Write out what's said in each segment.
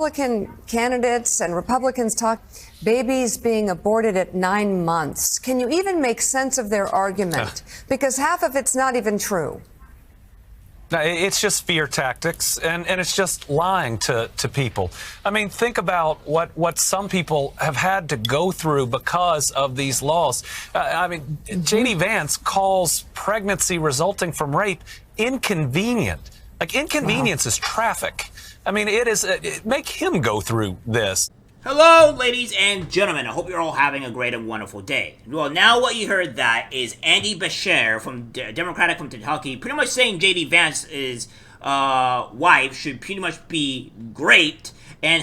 Republican candidates and Republicans talk babies being aborted at 9 months. Can you even make sense of their argument? Because half of it's not even true. It's just fear tactics, and it's just lying to people. I mean, think about what some people have had to go through because of these laws. JD Vance calls pregnancy resulting from rape inconvenient. Like, inconvenience is traffic. I mean, make him go through this. Hello, ladies and gentlemen. I hope you're all having a great and wonderful day. Well, now what you heard that is Andy Beshear from Democratic from Kentucky, pretty much saying JD Vance's wife should pretty much be raped and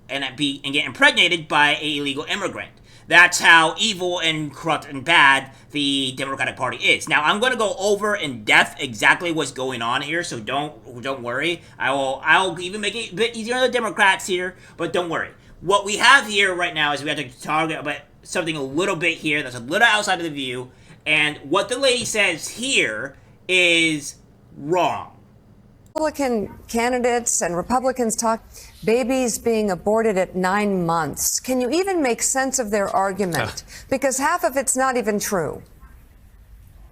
get impregnated by an illegal immigrant. That's how evil and corrupt and bad the Democratic Party is. Now, I'm going to go over in depth exactly what's going on here, so don't worry. I'll even make it a bit easier on the Democrats here, but don't worry. What we have here right now is we have to talk about something a little bit here that's a little outside of the view, and what the lady says here is wrong. Republican candidates and Republicans talk babies being aborted at 9 months. Can you even make sense of their argument? Because half of it's not even true.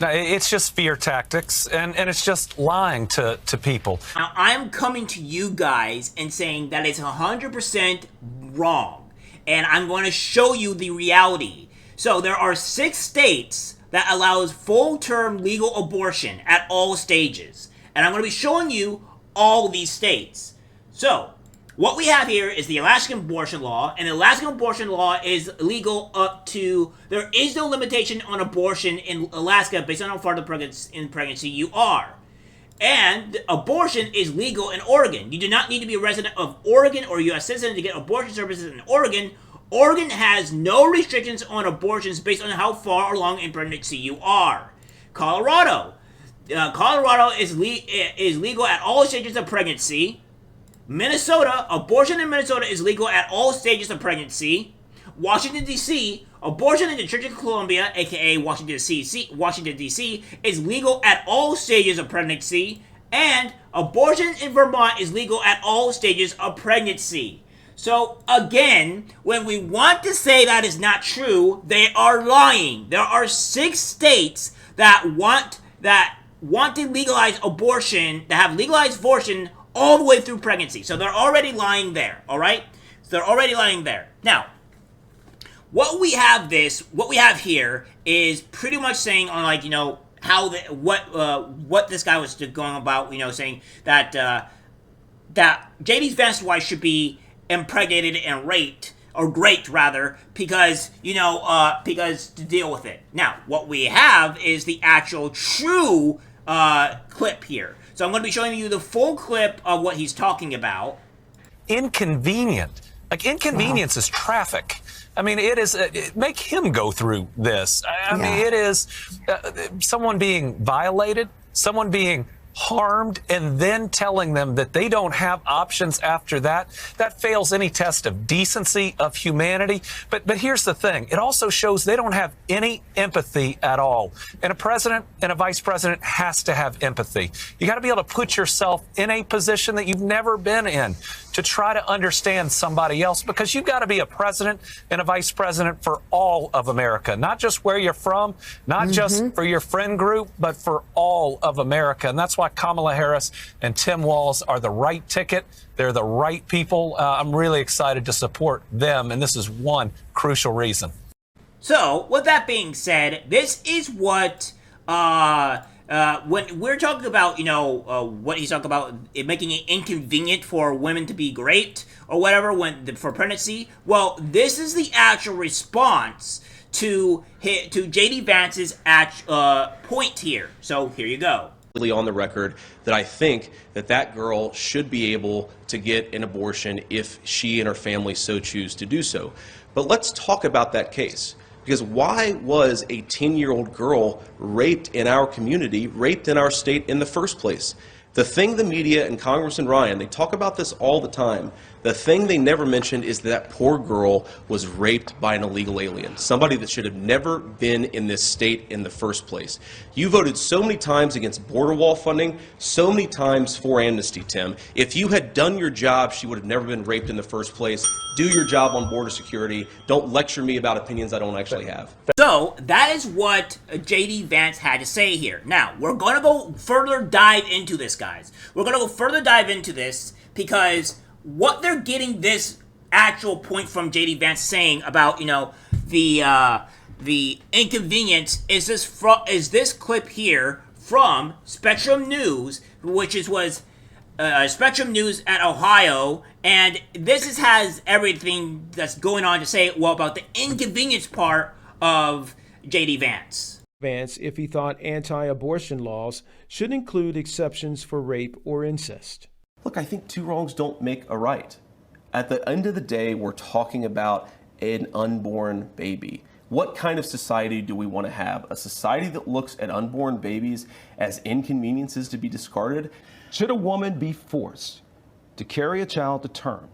It's just fear tactics, and it's just lying to people. Now, I'm coming to you guys and saying that it's 100% wrong, and I'm going to show you the reality. So there are 6 states that allows full-term legal abortion at all stages, and I'm going to be showing you all these states. So what we have here is the Alaskan abortion law, and the Alaskan abortion law is legal up to, there is no limitation on abortion in Alaska based on how far in pregnancy you are. And abortion is legal in Oregon. You do not need to be a resident of Oregon or a U.S. citizen to get abortion services in Oregon. Oregon has no restrictions on abortions based on how far along in pregnancy you are. Colorado is legal at all stages of pregnancy. Minnesota, abortion in Minnesota is legal at all stages of pregnancy. Washington, D.C., abortion in the Church of Columbia, aka Washington, D.C., is legal at all stages of pregnancy. And abortion in Vermont is legal at all stages of pregnancy. So, again, when we want to say that is not true, they are lying. There are 6 states that want to legalize abortion, that have legalized abortion all the way through pregnancy. So they're already lying there, all right? So they're already lying there. Now, what we have here is pretty much saying on, like, you know, how what this guy was going about, you know, saying that that JD Vance's wife should be impregnated and raped, or rather, because, you know, because to deal with it. Now, what we have is the actual true clip here. So I'm going to be showing you the full clip of what he's talking about. Inconvenient. Like, inconvenience is traffic. I mean, make him go through this. I mean, it is someone being violated, someone being harmed, and then telling them that they don't have options after that. That fails any test of decency, of humanity. But here's the thing. It also shows they don't have any empathy at all. And a president and a vice president has to have empathy. You got to be able to put yourself in a position that you've never been in to try to understand somebody else, because you've got to be a president and a vice president for all of America, not just where you're from, not just for your friend group, but for all of America. And that's why Kamala Harris and Tim Walz are the right ticket. They're the right people. I'm really excited to support them, and this is one crucial reason. So, with that being said, this is what when we're talking about, you know, what he's talking about, it making it inconvenient for women to be raped or whatever for pregnancy. Well, this is the actual response to JD Vance's point here. So here you go. On the record that I think that girl should be able to get an abortion if she and her family so choose to do so. But let's talk about that case. Because why was a 10-year-old girl raped in our community, raped in our state in the first place? The thing the media and Congressman Ryan, they talk about this all the time. The thing they never mentioned is that poor girl was raped by an illegal alien, somebody that should have never been in this state in the first place. You voted so many times against border wall funding, so many times for amnesty, Tim. If you had done your job, she would have never been raped in the first place. Do your job on border security. Don't lecture me about opinions I don't actually have. So that is what JD Vance had to say here. Now, we're going to go further dive into this, guys. We're going to go further dive into this because what they're getting this actual point from JD Vance saying about, you know, the inconvenience is this clip here from Spectrum News, which was Spectrum News at Ohio, and this has everything that's going on to say, well, about the inconvenience part of JD Vance. Vance, if he thought anti-abortion laws should include exceptions for rape or incest. Look, I think two wrongs don't make a right. At the end of the day, we're talking about an unborn baby. What kind of society do we want to have? A society that looks at unborn babies as inconveniences to be discarded? Should a woman be forced to carry a child to term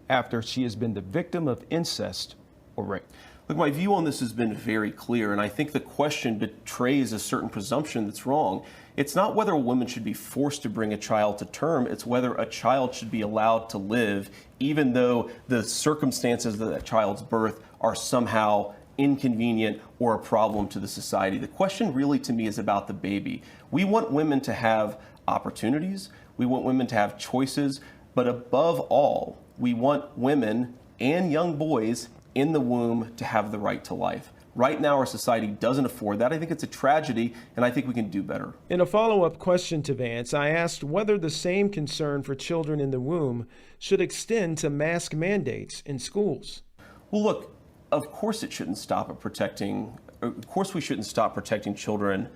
after she has been the victim of incest or rape? Look, my view on this has been very clear, and I think the question betrays a certain presumption that's wrong. It's not whether a woman should be forced to bring a child to term, it's whether a child should be allowed to live, even though the circumstances of that child's birth are somehow inconvenient or a problem to the society. The question really to me is about the baby. We want women to have opportunities, we want women to have choices, but above all, we want women and young boys in the womb to have the right to life. Right now, our society doesn't afford that. I think it's a tragedy, and I think we can do better. In a follow-up question to Vance, I asked whether the same concern for children in the womb should extend to mask mandates in schools. Well, look, of course it shouldn't stop at protecting, of course we shouldn't stop protecting children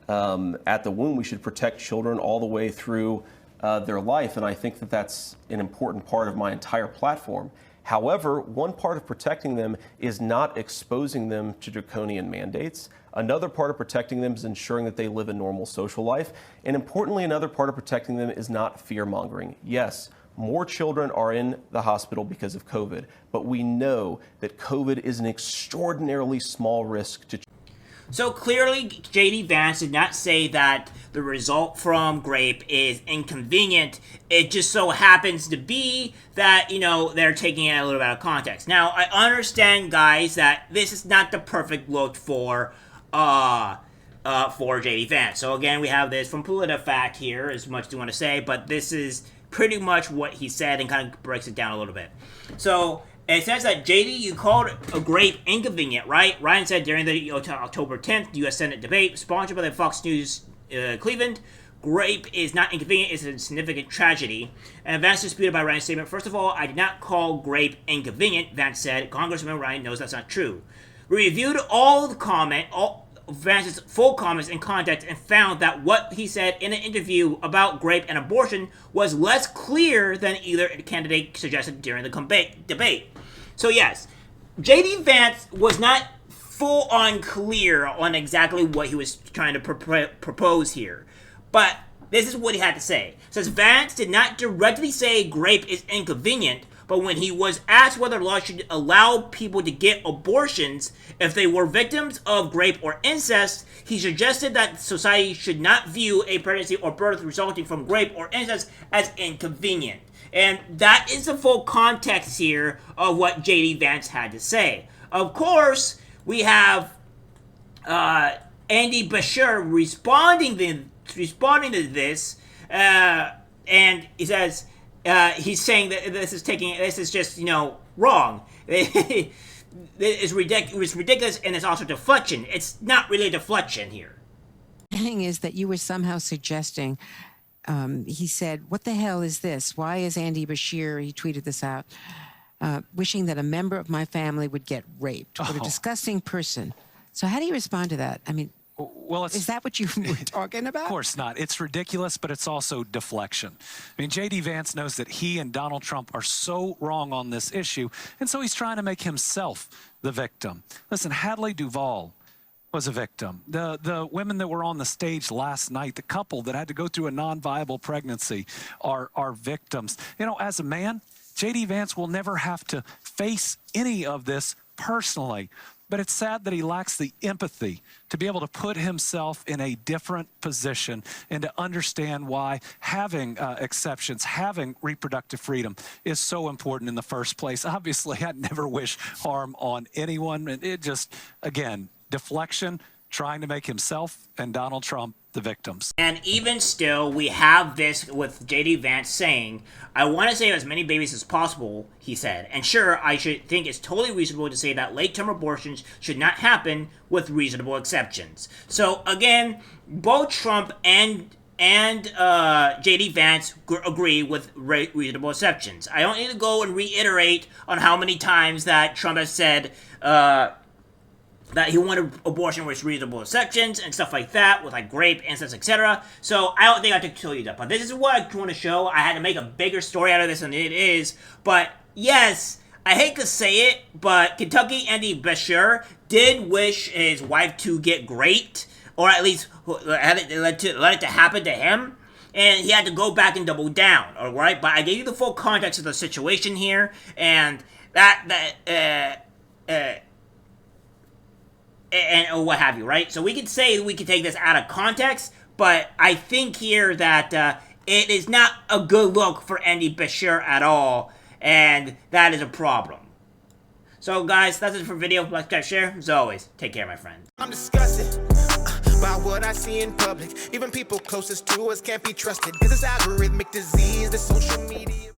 at the womb. We should protect children all the way through their life, and I think that that's an important part of my entire platform. However, one part of protecting them is not exposing them to draconian mandates. Another part of protecting them is ensuring that they live a normal social life. And importantly, another part of protecting them is not fear-mongering. Yes, more children are in the hospital because of COVID, but we know that COVID is an extraordinarily small risk to children. So clearly, JD Vance did not say that the result from grape is inconvenient. It just so happens to be that, you know, they're taking it a little bit out of context. Now, I understand, guys, that this is not the perfect look for JD Vance. So again, we have this from PolitiFact here, as much as you want to say, but this is pretty much what he said and kind of breaks it down a little bit. So it says that, JD, you called a grape inconvenient, right? Ryan said during the October 10th U.S. Senate debate, sponsored by the Fox News Cleveland, grape is not inconvenient, it's a significant tragedy. And Vance disputed by Ryan's statement. First of all, I did not call grape inconvenient, Vance said. Congressman Ryan knows that's not true. We reviewed all Vance's full comments in context and found that what he said in an interview about grape and abortion was less clear than either candidate suggested during the debate. So yes, JD Vance was not full-on clear on exactly what he was trying to propose here. But this is what he had to say. It says Vance did not directly say grape is inconvenient, but when he was asked whether law should allow people to get abortions if they were victims of rape or incest, he suggested that society should not view a pregnancy or birth resulting from rape or incest as inconvenient. And that is the full context here of what JD Vance had to say. Of course, we have Andy Beshear responding to this, and he says, he's saying that this is just, you know, wrong. It's ridiculous, and it's also deflection. It's not really deflection here. The thing is that you were somehow suggesting, he said, what the hell is this? Why is Andy Beshear, he tweeted this out, wishing that a member of my family would get raped? What a disgusting person. So how do you respond to that? I mean, well, is that what you were talking about? Of course not. It's ridiculous, but it's also deflection. I mean, JD Vance knows that he and Donald Trump are so wrong on this issue, and so he's trying to make himself the victim. Listen, Hadley Duvall was a victim. The women that were on the stage last night, the couple that had to go through a non-viable pregnancy, are victims. You know, as a man, JD Vance will never have to face any of this personally. But it's sad that he lacks the empathy to be able to put himself in a different position and to understand why having exceptions, having reproductive freedom is so important in the first place. Obviously, I'd never wish harm on anyone. And it just, again, deflection, trying to make himself and Donald Trump the victims. And even still, we have this with JD Vance saying, I want to save as many babies as possible, he said. And sure, I should think it's totally reasonable to say that late-term abortions should not happen with reasonable exceptions. So again, both Trump and JD Vance agree with reasonable exceptions. I don't need to go and reiterate on how many times that Trump has said that he wanted abortion with reasonable exceptions and stuff like that, with like rape, incest, etc. So I don't think I have to tell you that. But this is what I want to show. I had to make a bigger story out of this than it is. But yes, I hate to say it, but Kentucky Andy Beshear did wish his wife to get raped, or at least let it to happen to him. And he had to go back and double down, all right? But I gave you the full context of the situation here, and and what have you, right? So we could say we could take this out of context, but I think here that it is not a good look for Andy Beshear at all, and that is a problem. So guys, that's it for video. Like, subscribe, share. As always, take care, my friends. I'm disgusted by what I see in public. Even people closest to us can't be trusted. This is algorithmic disease, the social media.